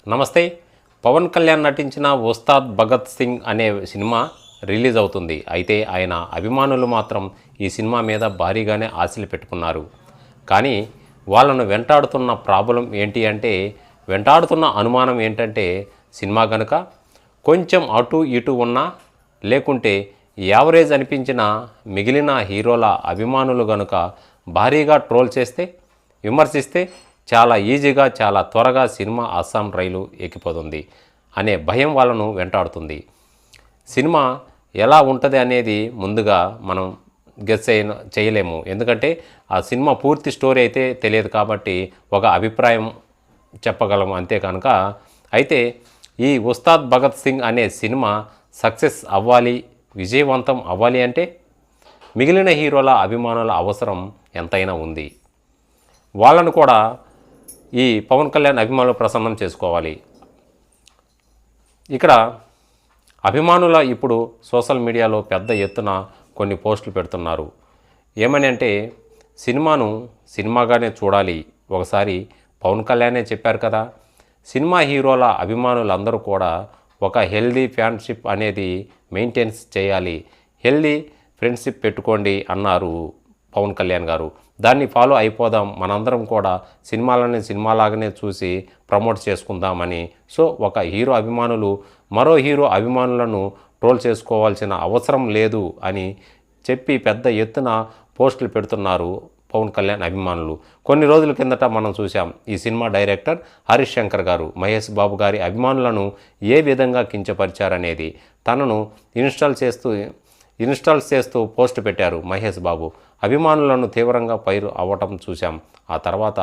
నమస్తే. పవన్ కళ్యాణ్ నటించిన ఉస్తాద్ భగత్ సింగ్ అనే సినిమా రిలీజ్ అవుతుంది. అయితే ఆయన అభిమానులు మాత్రం ఈ సినిమా మీద భారీగానే ఆశలు పెట్టుకున్నారు. కానీ వాళ్ళను వెంటాడుతున్న ప్రాబ్లం ఏంటి అంటే, వెంటాడుతున్న అనుమానం ఏంటంటే, సినిమా గనుక కొంచెం అటు ఇటు ఉన్నా, లేకుంటే యావరేజ్ అనిపించిన మిగిలిన హీరోల అభిమానులు గనుక భారీగా ట్రోల్ చేస్తే, విమర్శిస్తే చాలా ఈజీగా చాలా త్వరగా సినిమా అస్సాం రైలు ఎక్కిపోతుంది అనే భయం వాళ్ళను వెంటాడుతుంది. సినిమా ఎలా ఉంటుంది అనేది ముందుగా మనం గెస్ చేయలేము. ఎందుకంటే ఆ సినిమా పూర్తి స్టోరీ అయితే తెలియదు కాబట్టి ఒక అభిప్రాయం చెప్పగలము అంతే కనుక. అయితే ఈ ఉస్తాద్ భగత్ సింగ్ అనే సినిమా సక్సెస్ అవ్వాలి, విజయవంతం అవ్వాలి అంటే మిగిలిన హీరోల అభిమానుల అవసరం ఎంతైనా ఉంది. వాళ్ళను కూడా ఈ పవన్ కళ్యాణ్ అభిమానులు ప్రసన్నం చేసుకోవాలి. ఇక్కడ అభిమానుల ఇప్పుడు సోషల్ మీడియాలో పెద్ద ఎత్తున కొన్ని పోస్టులు పెడుతున్నారు. ఏమని అంటే, సినిమాను సినిమాగానే చూడాలి. ఒకసారి పవన్ కళ్యాణే చెప్పారు కదా, సినిమా హీరోల అభిమానులందరూ కూడా ఒక హెల్దీ ఫ్రెండ్షిప్ అనేది మెయింటైన్స్ చేయాలి, హెల్దీ ఫ్రెండ్షిప్ పెట్టుకోండి అన్నారు పవన్ కళ్యాణ్ గారు. దాన్ని ఫాలో అయిపోదాం, మనందరం కూడా సినిమాలని సినిమాలాగానే చూసి ప్రమోట్ చేసుకుందామని. సో ఒక హీరో అభిమానులు మరో హీరో అభిమానులను ట్రోల్ చేసుకోవాల్సిన అవసరం లేదు అని చెప్పి పెద్ద ఎత్తున పోస్టులు పెడుతున్నారు పవన్ కళ్యాణ్ అభిమానులు. కొన్ని రోజుల కిందట మనం చూసాం, ఈ సినిమా డైరెక్టర్ హరీష్ శంకర్ గారు మహేష్ బాబు గారి అభిమానులను ఏ విధంగా కించపరిచారనేది తనను ఇన్స్టాల్ చేస్తూ పోస్ట్ పెట్టారు మహేష్ బాబు. అభిమానులను తీవ్రంగా పైరు అవ్వటం చూశాం. ఆ తర్వాత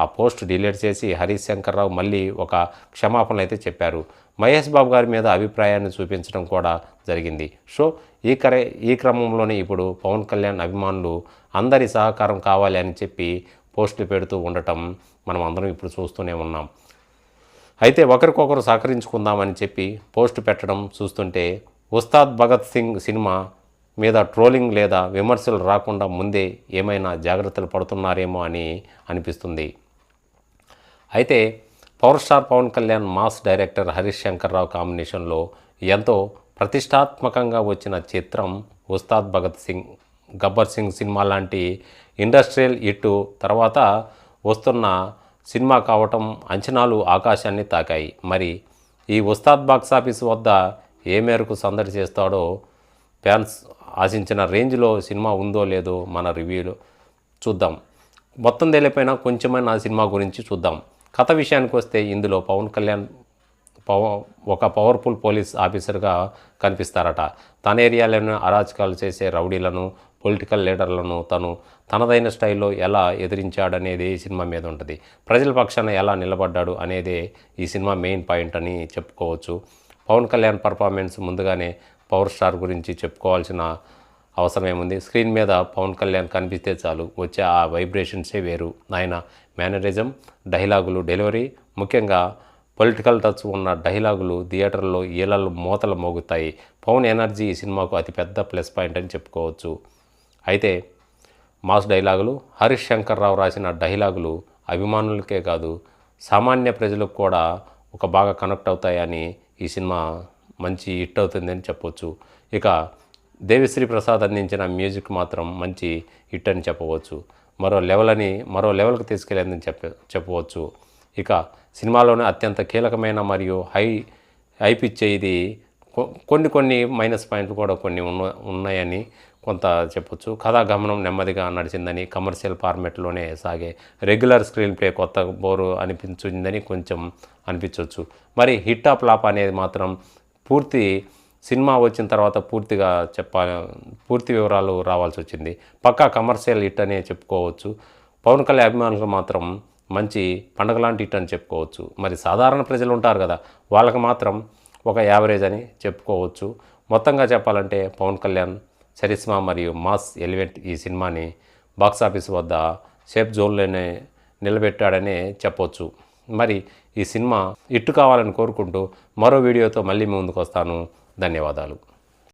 ఆ పోస్ట్ డిలీట్ చేసి హరీష్ శంకర్రావు మళ్ళీ ఒక క్షమాపణలు అయితే చెప్పారు. మహేష్ బాబు గారి మీద అభిప్రాయాన్ని చూపించడం కూడా జరిగింది. సో ఈ క్రమంలోనే ఇప్పుడు పవన్ కళ్యాణ్ అభిమానులు అందరి సహకారం కావాలి అని చెప్పి పోస్టులు పెడుతూ ఉండటం మనం అందరం ఇప్పుడు చూస్తూనే ఉన్నాం. అయితే ఒకరికొకరు సహకరించుకుందామని చెప్పి పోస్టు పెట్టడం చూస్తుంటే ఉస్తాద్ భగత్ సింగ్ సినిమా మీద ట్రోలింగ్ లేదా విమర్శలు రాకుండా ముందే ఏమైనా జాగ్రత్తలు పడుతున్నారేమో అని అనిపిస్తుంది. అయితే power star Pawan Kalyan mass director Harish Shankarrao కాంబినేషన్లో ఎంతో ప్రతిష్టాత్మకంగా వచ్చిన చిత్రం ఉస్తాద్ భగత్ సింగ్. గబ్బర్ సింగ్ సినిమా లాంటి ఇండస్ట్రియల్ హిట్ తర్వాత వస్తున్న సినిమా కావటం అంచనాలు ఆకాశాన్ని తాకాయి. మరి ఈ ఉస్తాద్ బాక్సాఫీస్ వద్ద ఏ మేరకు సందడి చేస్తాడో, ఫ్యాన్స్ ఆశించిన రేంజ్లో సినిమా ఉందో లేదో మన రివ్యూలో చూద్దాం. మొత్తం తెలియపోయినా కొంచెమైనా సినిమా గురించి చూద్దాం. కథ విషయానికి వస్తే ఇందులో పవన్ కళ్యాణ్ ఒక పవర్ఫుల్ పోలీస్ ఆఫీసర్గా కనిపిస్తారట. తన ఏరియాలోనే అరాచకాలు చేసే రౌడీలను, పొలిటికల్ లీడర్లను తనదైన స్టైల్లో ఎలా ఎదిరించాడనేది ఈ సినిమా మీద ఉంటుంది. ప్రజల పక్షాన ఎలా నిలబడ్డాడు అనేదే ఈ సినిమా మెయిన్ పాయింట్ అని చెప్పుకోవచ్చు. పవన్ కళ్యాణ్ పర్ఫార్మెన్స్ ముందుగానే పవర్ స్టార్ గురించి చెప్పుకోవాల్సిన అవసరం ఏముంది. స్క్రీన్ మీద పవన్ కళ్యాణ్ కనిపిస్తే చాలు, వచ్చే ఆ వైబ్రేషన్సే వేరు. ఆయన మేనరిజం, డైలాగులు, డెలివరీ, ముఖ్యంగా పొలిటికల్ టచ్ ఉన్న డైలాగులు థియేటర్లో ఈలలు మోతలు మోగుతాయి. పవన్ ఎనర్జీ ఈ సినిమాకు అతిపెద్ద ప్లస్ పాయింట్ అని చెప్పుకోవచ్చు. అయితే మాస్ డైలాగులు, హరీష్ శంకర్రావు రాసిన డైలాగులు అభిమానులకే కాదు సామాన్య ప్రజలకు కూడా ఒక బాగా కనెక్ట్ అవుతాయని ఈ సినిమా మంచి హిట్ అవుతుందని చెప్పవచ్చు. ఇక దేవిశ్రీ ప్రసాద్ అందించిన మ్యూజిక్ మాత్రం మంచి హిట్ అని చెప్పవచ్చు. మరో లెవెల్కి తీసుకెళ్ళేదని చెప్పవచ్చు. ఇక సినిమాలోనే అత్యంత కీలకమైన మరియు హై పిచ్ ఇది కొన్ని మైనస్ పాయింట్లు కూడా కొన్ని ఉన్నాయని కొంత చెప్పొచ్చు. కథాగమనం నెమ్మదిగా నడిచిందని, కమర్షియల్ ఫార్మెట్లోనే సాగే రెగ్యులర్ స్క్రీన్ ప్లే కొత్త బోరు అనిపించిందని కొంచెం అనిపించవచ్చు. మరి హిట్ ఆఫ్ ఫ్లాప్ అనేది మాత్రం పూర్తి సినిమా వచ్చిన తర్వాత పూర్తి వివరాలు రావాల్సి వచ్చింది. పక్కా కమర్షియల్ హిట్ అనే చెప్పుకోవచ్చు. పవన్ కళ్యాణ్ అభిమానులు మాత్రం మంచి పండగ లాంటి హిట్ అని చెప్పుకోవచ్చు. మరి సాధారణ ప్రజలు ఉంటారు కదా, వాళ్ళకి మాత్రం ఒక యావరేజ్ అని చెప్పుకోవచ్చు. మొత్తంగా చెప్పాలంటే పవన్ కళ్యాణ్ చరిస్మా మరియు మాస్ ఎలిమెంట్ ఈ సినిమాని బాక్సాఫీస్ వద్ద సేఫ్ జోన్లోనే నిలబెట్టాడనే చెప్పొచ్చు. మరి ఈ సినిమా హిట్ కావాలని కోరుకుంటూ మరో వీడియోతో మళ్ళీ ముందుకు వస్తాను. ధన్యవాదాలు.